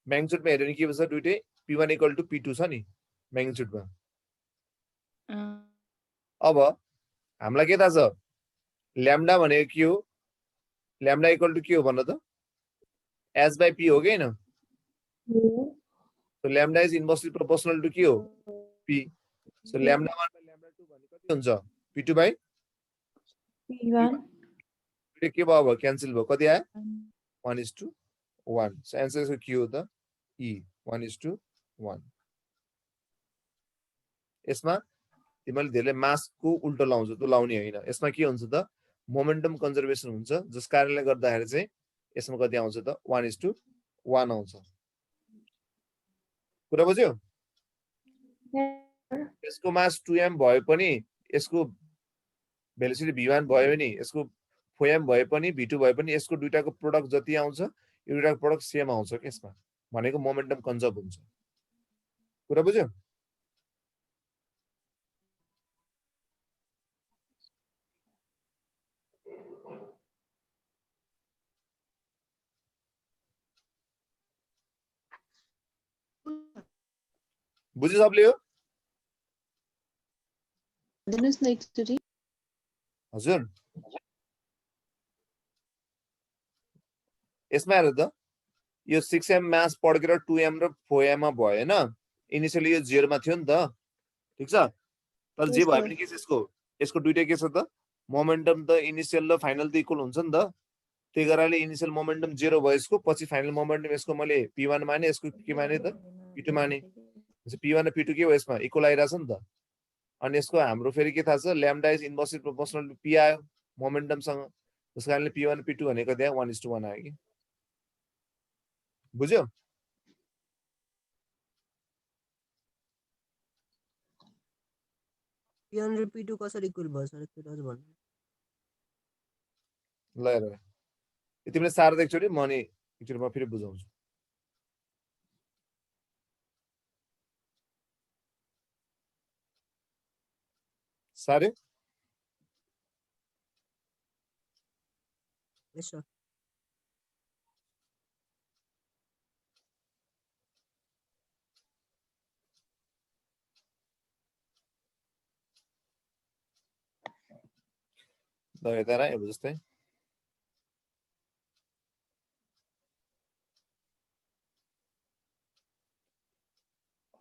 म्याग्निट्युडमा हेर्यो भने के भन्छ दुईटै p1 इक्वल टु p2 छ नि म्याग्निट्युडमा अब हामीलाई के थाहा छ ल्याम्डा भनेको के हो ल्याम्डा इक्वल टु के हो भन्न त एस बाई पी हो कि हैन so lambda is inversely proportional to के हो P so lambda 1 by lambda 2 भने कति हुन्छ p2 बाइ P1. के भयो अब क्यान्सल भयो कति आयो 1:1 सो एन्सर इज के हो त e 1:1 यसमा तिमीले धेरै मासको उल्टो लाउँछ त्यो लाउने हैन यसमा के हुन्छ त मोमेन्टम कन्जर्भेसन हुन्छ जस कारणले गर्दाखेरि चाहिँ यसमा कति आउँछ त 1:1 आउँछ कुरा बुझ्यो यसको मास 2m भए पनि यसको भेलोसिटी v1 भयो भने यसको 4m भए पनि v2 भए पनि यसको दुईटाको प्रोडक्ट जति आउँछ यो दुईटाको प्रोडक्ट सेम आउँछ के यसमा भनेको मोमेन्टम कन्जर्भ हुन्छ कुरा बुझ्यो बुझ्यो सबले हो दिनुस् न एकचोटि हजुर यसमा हेर त यो 6m मास पड्केर 2m र 4m मा भयो हैन इनिशियली यो 0 मा थियो नि त ठीक छ तर जे भयो भने के छ यसको दुईटै के छ त मोमेन्टम त इनिशियल र फाइनल त इक्वल हुन्छ नि त त्यही कारणले इनिशियल मोमेन्टम 0 भयो यसको पछि फाइनल मोमेन्टम यसको मैले p1 माने यसको के माने त p2 माने p1 र p2 के हो यसमा इक्वल आइराछ नि त अनि यसको हाम्रो फेरि के थाहा छ lambda is inversely proportional to p आयो मोमेन्टम सँग त्यसकारणले p1 p2 भनेको त्यहाँ 1:1 आयो कि बुझ्यो P1 र P2 कसरी इक्वल भयो सर एकचोटि अझ भन्नु ल हेर तिमीले सार एकचोटि म नि एकचोटि म फेरि बुझाउँछु सारे यस सर ल हेर्दा अब जस्तै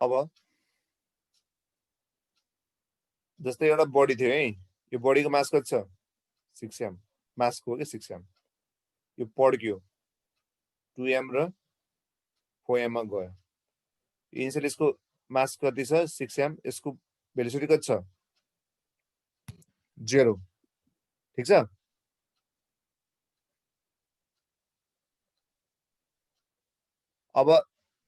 अब जस्तै एउटा बडी थियो है यो बडीको मास कति छ 6m मासको हो कि 6m यो पड्क्यो 2m र 4m मा गयो इनिशियली यसको मास कति छ 6m यसको भेलोसिटी कति छ 0 ठीक छ अब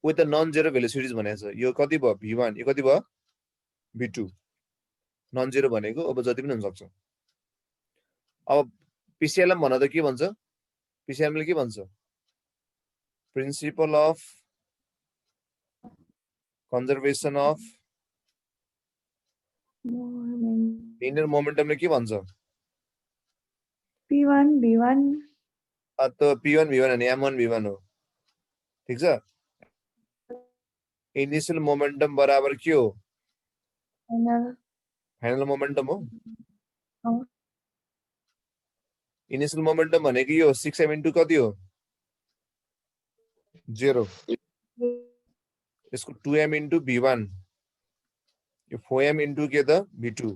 विथ द नन जेरो भेलोसिटिज भनेको छ यो कति भयो v1 यो कति भयो v2 नन जेरो भनेको अब जति पनि हुन सक्छ अब PCLM भन्न त के भन्छ PCLM ले के भन्छ principle of conservation of linear मोमेन्टमले के भन्छ P1, V1. त p1 v1 अनि m1 v1 हो ठीक छ इनिशियल मोमेन्टम बराबर के हो Final. फाइनल मोमेन्टम हो हो। इनिशियल मोमेन्टम भनेको यो 6m into कति हो 0 यसको 2m into v1 यो 4m into के त v2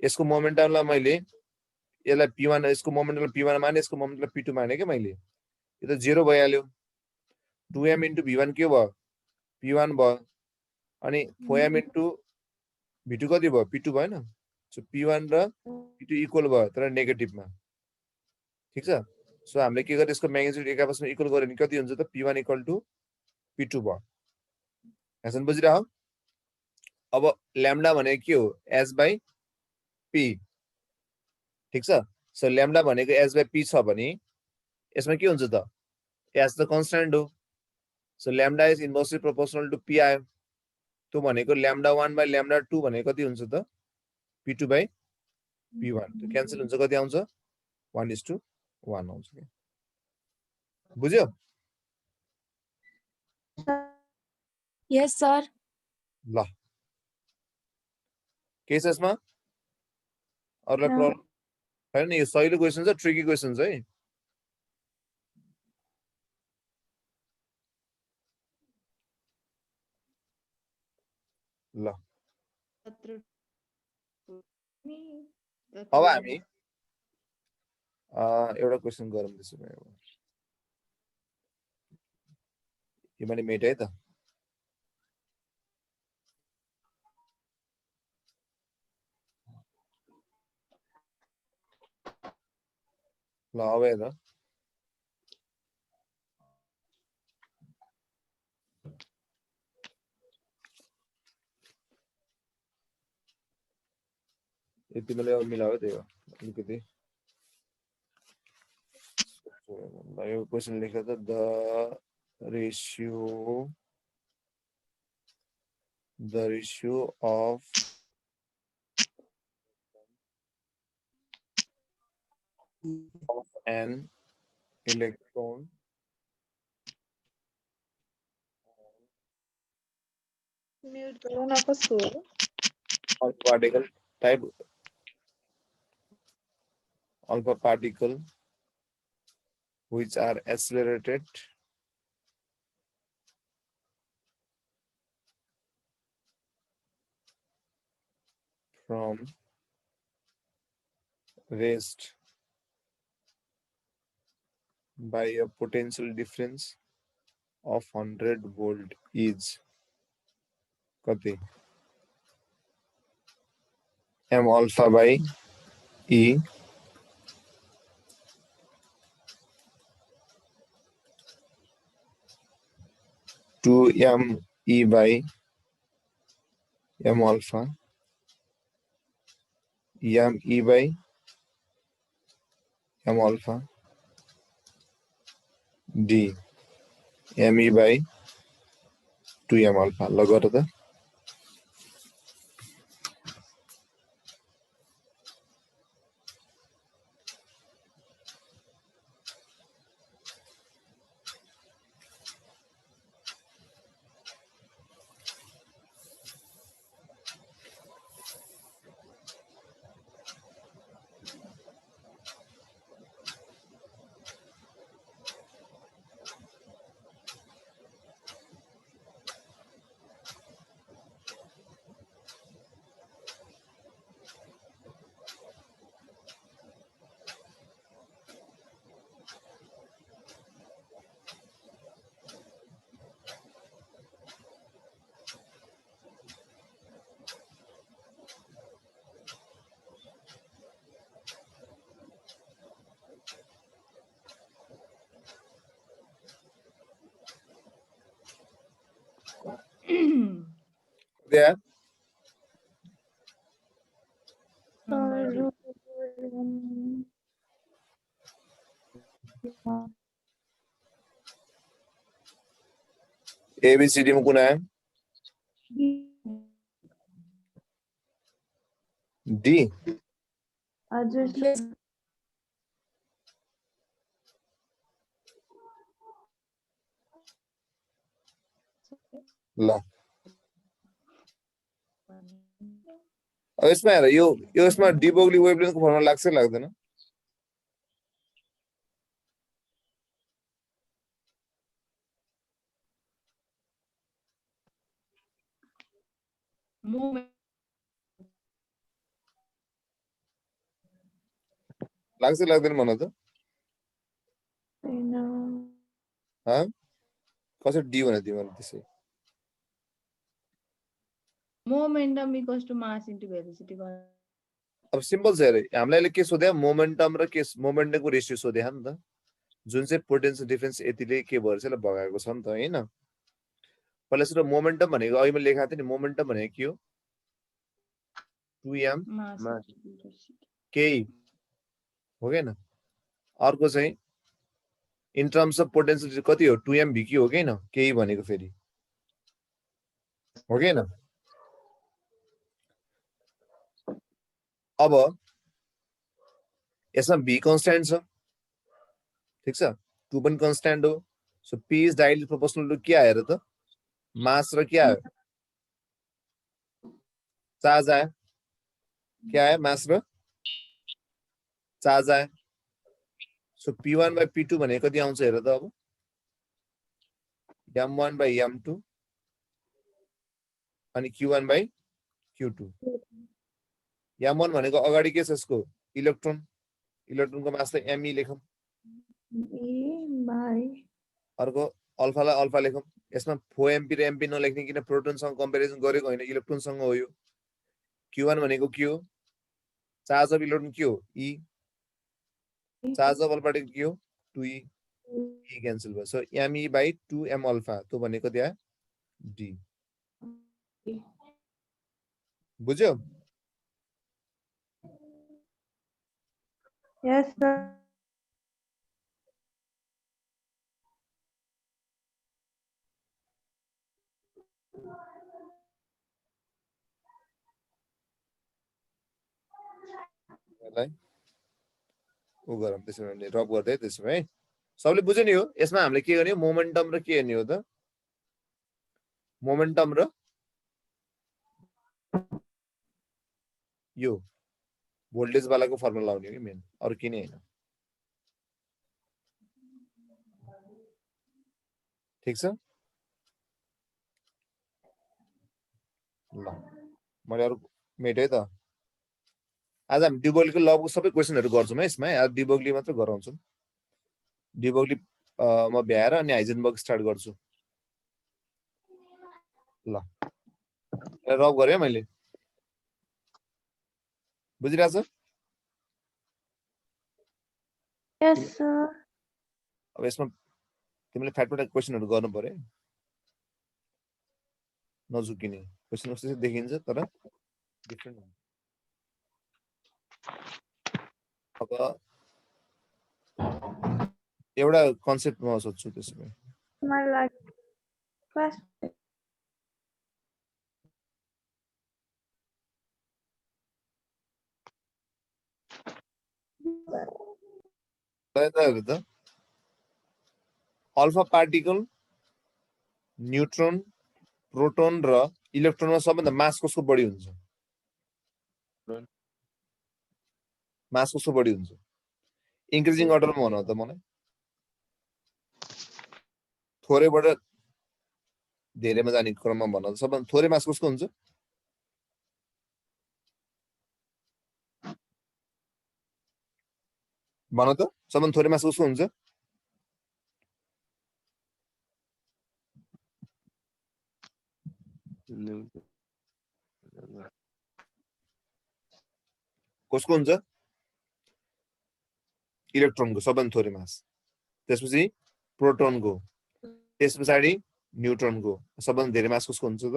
यसको मोमेन्टमलाई मैले यसलाई p1 यसको मोमेन्टमलाई p1 माने यसको मोमेन्टमलाई p2 माने के मैले यो त 0 भइहाल्यो 2m into v1 के भयो p1 भयो अनि 4m into v2 कति भयो p2 भएन सो p1 र p2 इक्वल भयो तर नेगेटिभमा ठीक छ सो हामीले के गर्यो यसको म्याग्निट्युड एक आपसमा इक्वल गर्यो भने कति हुन्छ त p1 इक्वल टु p2 भयो हैन बुझिरह अब ल्याम्डा भनेको के हो s by p ठीक छ सो ल्याम्डा भनेको s by p छ भने यसमा के हुन्छ त s त कन्स्ट्यान्ट हो so lambda is inversely proportional to p आयो त्यो भनेको ल्याम्डा 1 by ल्याम्डा 2 भनेको कति हुन्छ त p2 by p1 त्यो क्यान्सल हुन्छ कति आउँछ 1:1 आउँछ के बुझ्यो यस सर ल के छ यसमा अरूलाई No. प्रब्लम छैन नि यो सहिलो क्वेसन छ ट्रिकी क्वेसन है ल अब हामी एउटा क्वेसन गरौँ त्यसो भए यो मैले मेटाएँ त ल अब हेर यति मैले अब मिलायो त्यही हो अलिकति ल यो क्वेसन लेखेर त the ratio of an electron mute गरौँ न कसो हो alpha particle which are accelerated from rest by a potential difference of 100 volt is कति m alpha by e to m e by m alpha m e by m alpha d m e by 2m alpha ल गर त there ABCD में कुन आयो D हजुर ल अब यसमा हेर यो यसमा डी ब्रोग्ली वेवलेन्थको फर्मुला लाग्छ कि लाग्दैन मोमेन्ट लाग्छ लाग्दैन भन त कसरी डी भने तिमीहरू त्यसै momentum equals to mass into velocity अब सिम्पल छ हेरे हामीलाई अहिले के सोध्यो मोमेन्टम र के मोमेन्टमको रेसियो सोध्यो नि त जुन चाहिँ पोटेन्सियल डिफरेन्स यतिले के भएर चाहिँ भगाएको छ नि त हैन पहिला सुरु मोमेन्टम भनेको अघि मैले लेखाएको थिएँ नि मोमेन्टम भनेको के हो 2m मास केही हो कि हैन अर्को चाहिँ इन टर्म्स अफ पोटेन्शियल कति हो 2m भिकी हो कि हैन केही भनेको फेरि हो कि हैन अब यसमा b कन्स्ट्यान्ट छ ठीक छ 2 पनि कन्स्ट्यान्ट हो so p is directly proportional to के आएर त मास र के आयो चार्ज आयो के आयो मास र चार्ज आयो सो p1 by p2 भनेको कति आउँछ हेर त अब m1 by m2 अनि q1 by q2 m1 भनेको अगाडि के छ यसको इलेक्ट्रोन इलेक्ट्रोनको मास त me लेखौं अर्को अल्फालाई अल्फा लेखौं यसमा 4mp र mp नलेख्ने किन प्रोटोनसँग कम्पेरिजन गरेको हैन इलेक्ट्रोनसँग हो यो q1 भनेको के हो चार्ज अफ इलेक्ट्रोन के हो e चार्ज अफ अल्फा के हो 2e e क्यान्सल भयो so me by 2m alpha त्यो भनेको त्यहाँ d बुझ्यो Yes, sir. यसलाई उ गरौँ त्यसो भने रब गर्दै त्यसो भए सबले बुझ्यो नि हो यसमा हामीले के गर्ने हो मोमेन्टम र के हेर्ने हो त मोमेन्टम र यो भोल्टेज वालाको फर्मुला लाउने हो कि मेन अरु किन हैन ठीक छ ल मैले अरु मेटे त आज हामी डिबोगलीको लको सबै क्वेशनहरु गर्छौं है यसमा आज डिबोगली मात्र गराउँछौं डिबोगली म भ्याएर अनि हाइजेनबर्ग स्टार्ट गर्छु ल रब गरे मैले बुझिराछ Yes, sir. अब यसमा तिमीले फ्याक्टोरियल क्वेशनहरु गर्नु पर्यो नझुकिने क्वेशन कस्तो देखिन्छ तर डिफरेन्ट हुन्छ अब एउटा कन्सेप्ट म सोध्छु त्यसो भए My last class. त अल्फा पार्टिकल न्यूट्रोन प्रोटोन र इलेक्ट्रोनमा सबभन्दा मास कसको बढी हुन्छ मास कसको बढी हुन्छ इन्क्रिजिङ अर्डरमा भन त मलाई थोरैबाट धेरैमा जाने क्रममा भन त सबभन्दा थोरै मास कसको हुन्छ भन त सबभन्दा थोरै मास कसको हुन्छ कसको हुन्छ इलेक्ट्रोनको सबभन्दा थोरै मास त्यसपछि प्रोटोनको त्यसपछि न्यूट्रोनको सबभन्दा धेरै मास कसको हुन्छ त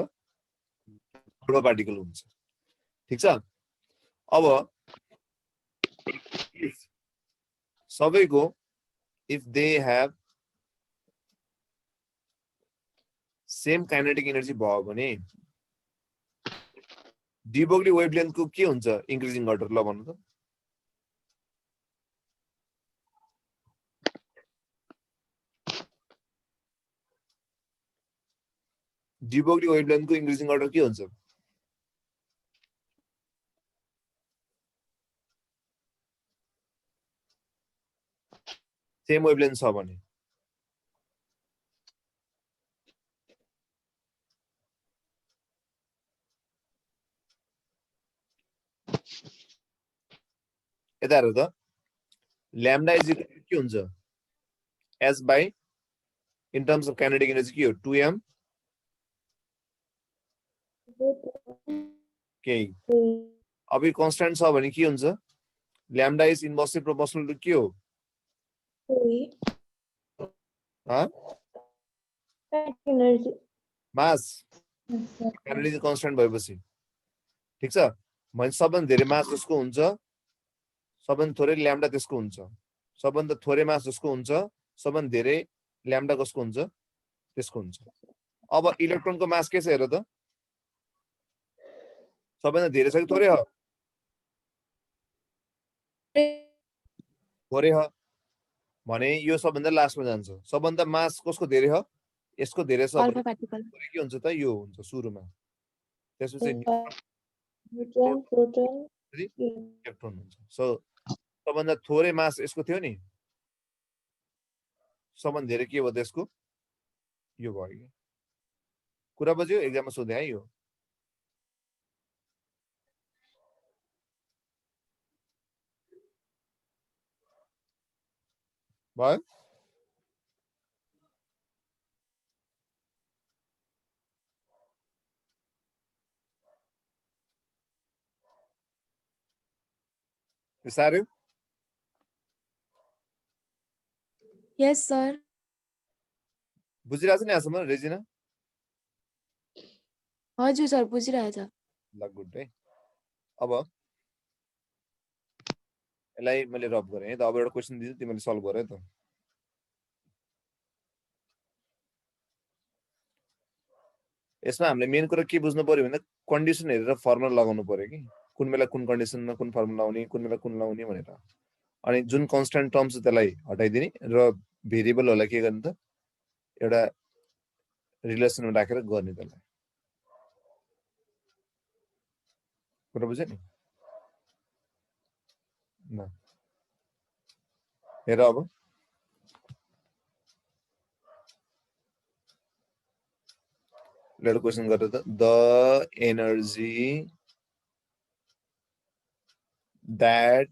अल्फा पार्टिकल हुन्छ ठीक छ अब सबैको if they have same kinetic energy भयो भने डी ब्रोगली वेवलेन्थको के हुन्छ इन्क्रिजिङ अर्डर ल भन्नु त डी ब्रोगली वेवलेन्थको इन्क्रिजिङ अर्डर के हुन्छ सेम वेवलेन्थ छ भने यता हेर त ल्याम्डा इज इक्वल के हुन्छ S by in terms of kinetic energy के हो 2m केही अब यो कन्स्ट्यान्ट छ भने के हुन्छ lambda is inversely proportional to के हो एनर्जी मास काइनेटिक कन्स्ट्यान्ट भएपछि ठीक छ भने सबभन्दा धेरै मास जसको हुन्छ सबभन्दा थोरै ल्याम्डा त्यसको हुन्छ सबभन्दा थोरै मास जसको हुन्छ सबभन्दा धेरै ल्याम्डा कसको हुन्छ त्यसको हुन्छ अब इलेक्ट्रोनको मास के छ हेर त सबभन्दा धेरै छ कि थोरै हो थोरै हो भने यो सबभन्दा लास्टमा जान्छ सबभन्दा मास कसको धेरै हो यसको धेरै छ भने थोरै के हुन्छ त यो हुन्छ सुरुमा त्यसपछि न्यूट्रन प्रोटोन इलेक्ट्रोन हुन्छ सो सबभन्दा थोरै मास यसको थियो नि सबभन्दा धेरै के भयो त्यसको यो भयो कि कुरा बुझ्यो एक्जाममा सोधे है यो भयो साह्रो यस सर बुझिरहेको छ नि यहाँसम्म रेजिना हजुर सर बुझिरहेछ ल गुड है अब यसलाई मैले रब गरेँ है त अब एउटा क्वेसन दिन्छु तिमीले सल्भ गर है त यसमा हामीले मेन कुरा के बुझ्नु पर्यो भने कन्डिसन हेरेर फर्मुला लगाउनु पर्यो कि कुन बेला कुन कन्डिसनमा कुन फर्मुला लाउने कुन बेला कुन लाउने भनेर अनि जुन कन्स्ट्यान्ट टर्म छ त्यसलाई हटाइदिने र भेरिएबलहरूलाई के गर्ने त एउटा रिलेसनमा राखेर गर्ने त्यसलाई कुरा बुझ्यो नि ल हेर अब एउटा क्वेसन गरेर त the energy that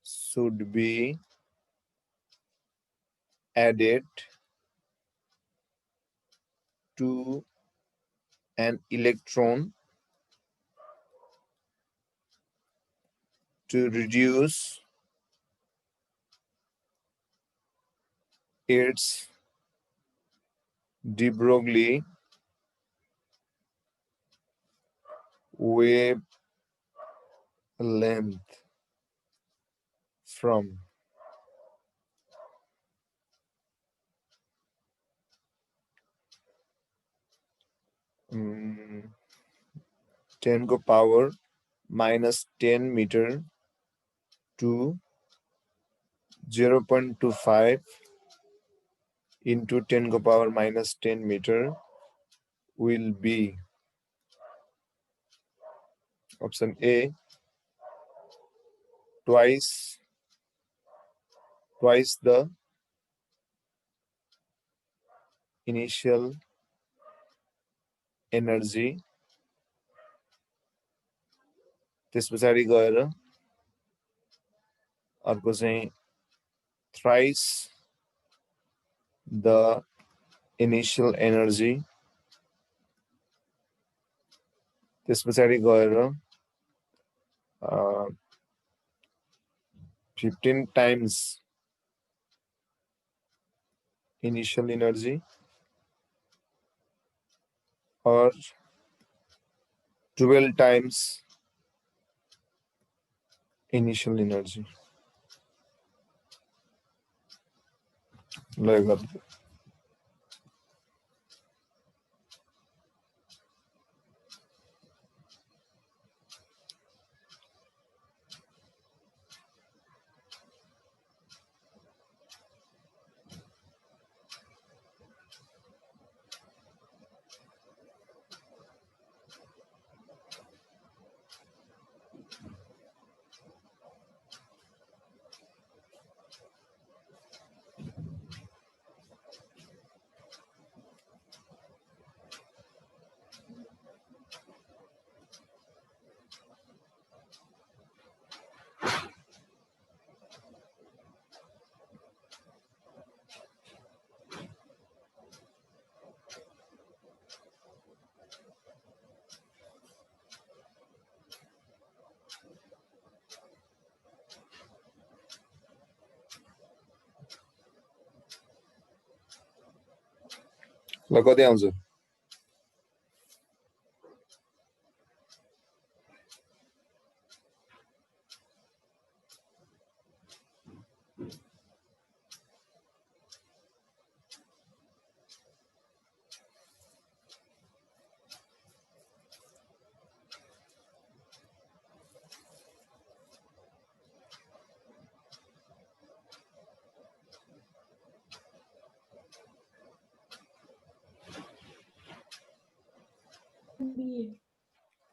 should be added to an electron to reduce its de Broglie wavelength from mm, 10 को power -10 meter to 0.25 into 10 को power -10 meter will be option A twice the initial energy त्यस पछाडि गएर अर्को चाहिँ thrice the initial energy त्यस पछाडि गएर 15 times initial energy or 12 times initial energy. ल गर्नु ल कति आउँछ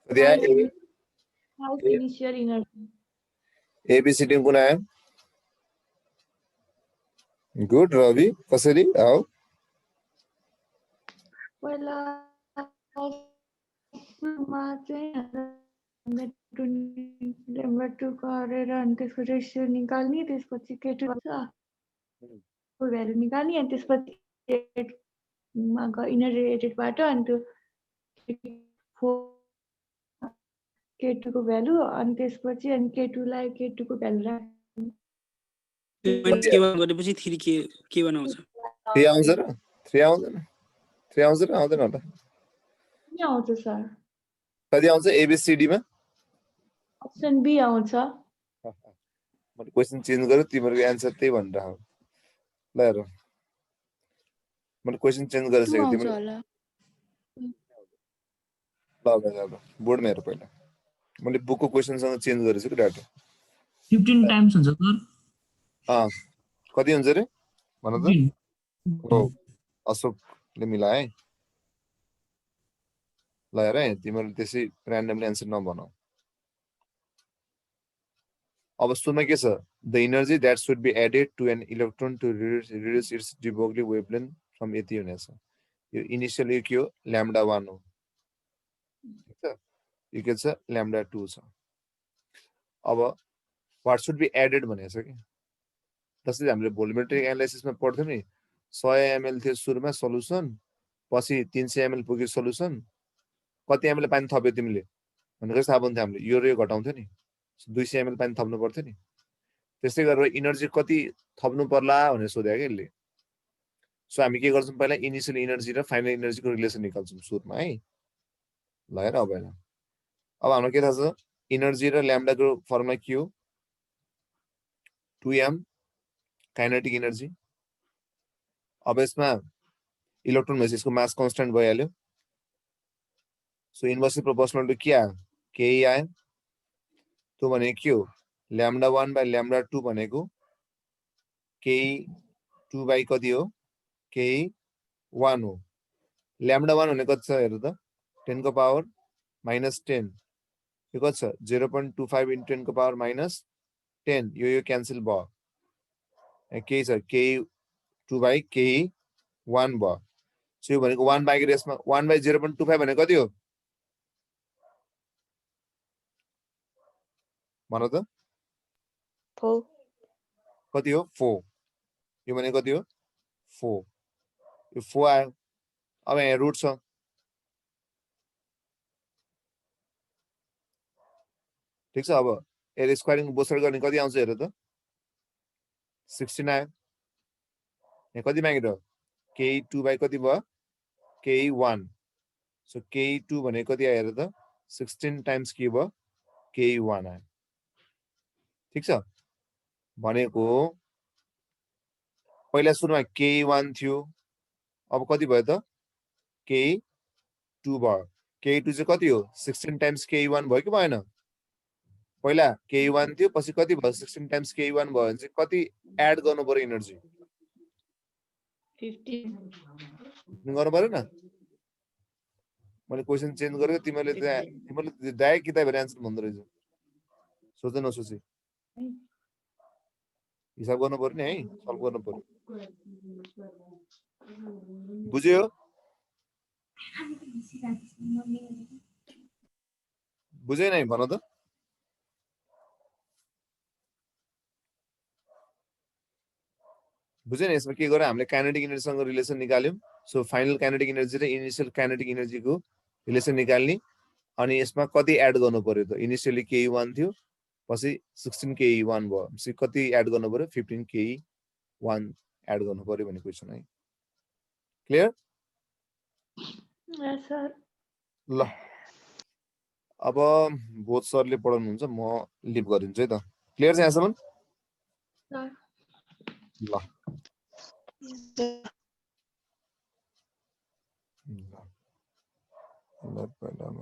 कति आयो High initial energy. एबीसीडी कुन आयो गुड रवि कसरी आऊ पहिला सुरुमा चाहिँ ल्याम्डा 2 गरेर अनि त्यसको रेसियो निकाल्ने त्यसपछि K2 को भ्यालु निकाल्ने अनि त्यसपछि इनर रिलेटेडबाट अनि त्यो K2 को भ्यालु अनि त्यसपछि अनि K2 लाई K2 को भ्यालु राख्ने K1 गरेपछि 3 के बनाउँछ 3 आउँछ र 3 आउँदैन 3 आउँछ र आउँदैन होला के आउँछ सर कति आउँछ एबीसीडी मा अप्सन बी आउँछ मैले क्वेशन चेन्ज गर्यो तिम्रो एन्सर त्यही भनेर हो ल हेर मैले क्वेशन चेन्ज गरिसकेँ तिम्रो ल बोर्डमा हेर पहिला मैले बुकको क्वेशनसँग चेन्ज गरिसकेँ डाटा 15 टाइम्स हुन्छ सर कति हुन्छ रे भन त हो अशोकले मिलाए ल हेर है तिमीले त्यसै र्यान्डमली एन्सर नभनौ अब सुनमा के छ the energy that should be added to an electron to reduce its de Broglie wavelength from यति हुनेछ यो इनिशियली के हो ल्याम्डा 1 हो ठीक छ यो के छ ल्याम्डा 2 छ अब व्हाट शुड बी एडेड भनेको छ के जस्तै हामीले भोल्युमेट्रिक एनालाइसिसमा पढ्थ्यौ नि 100 ml थियो सुरुमा सल्युसन पछि 300 ml पुग्यो सल्युसन कति ml पानी थप्यो तिमीले भनेको थाहा पाउँथ्यो हामीले यो र यो घटाउँथ्यो नि 200 ml पानी थप्नु पर्थ्यो नि त्यसै गरेर एनर्जी कति थप्नु पर्ला भनेर सोध्यो के यसले सो हामी के गर्छौं पहिला इनिशियल एनर्जी र फाइनल एनर्जीको रिलेसन निकाल्छौं सुरुमा है ल हेर अब हाम्रो के थाहा छ एनर्जी र ल्याम्डाको फर्मुला के हो 2m काइनेटिक एनर्जी अब यसमा इलेक्ट्रोन भएपछि यसको मास कन्स्टेन्ट भइहाल्यो सो इन्भर्सली प्रोपोर्सनल टु के आयो के आयो त्यो भनेको के हो ल्याम्डा 1 बाइ ल्याम्डा 2 भनेको के 2 बाइ कति हो के 1 हो ल्याम्डा 1 भनेको कति छ हेर त 10 को पावर -10 यो कति छ 0.25 इन्टु 10 को पावर -10 यो क्यान्सल भयो के छ के 2 बाइ के 1 भयो सो यो भनेको 1 बाइ रेसमा 1 बाइ 0.25 भनेको कति हो भन त 4 कति हो 4 यो भनेको कति हो 4 यो 4 आयो अब यहाँ रुट छ ठीक छ अब यसले स्क्वायरिङ बोसर गर्ने कति आउँछ हेर त 16 आयो यहाँ कति मागिरह्यो के 2 बाइ कति भयो के 1 सो के 2 भनेको कति आयो हेर त 16 टाइम्स के भयो के 1 आयो ठीक छ भनेको पहिला सुरुमा के 1 थियो अब कति भयो त के 2 भयो के 2 चाहिँ कति हो 16 टाइम्स के 1 भयो कि भएन पहिला के 1 थियो पछि कति भयो 16 टाइम्स के 1 भयो भने चाहिँ कति एड गर्नु पर्यो एनर्जी 15 गर्नु पर्यो न मैले क्वेशन चेन्ज गरेको तिमीले दाइ किताब हेरेर एन्सर भन्दो रहेछ सोच्दै नसोची हिसाब गर्नु पर्यो नि है सल्भ गर्नु पर्यो बुझ्यो बुझेन है भन त बुझेन यसमा के गर्यो हामीले काइनेटिक एनर्जीसँग रिलेसन निकाल्यौं सो फाइनल काइनेटिक एनर्जी र इनिशियल काइनेटिक एनर्जीको रिलेसन निकाल्ने अनि यसमा कति एड गर्नु पर्यो त इनिशियली के 1 थियो पछि 16 के 1 भयो पछि कति एड गर्नु पर्यो 15 के 1 एड गर्नु पर्यो भन्ने क्वेशन है क्लियर Yes, sir. ल अब बोध सरले पढाउनुहुन्छ, म लिभ गरिदिन्छु है त। क्लियर छ यहाँसम्म? Sir. ल ल पहिला म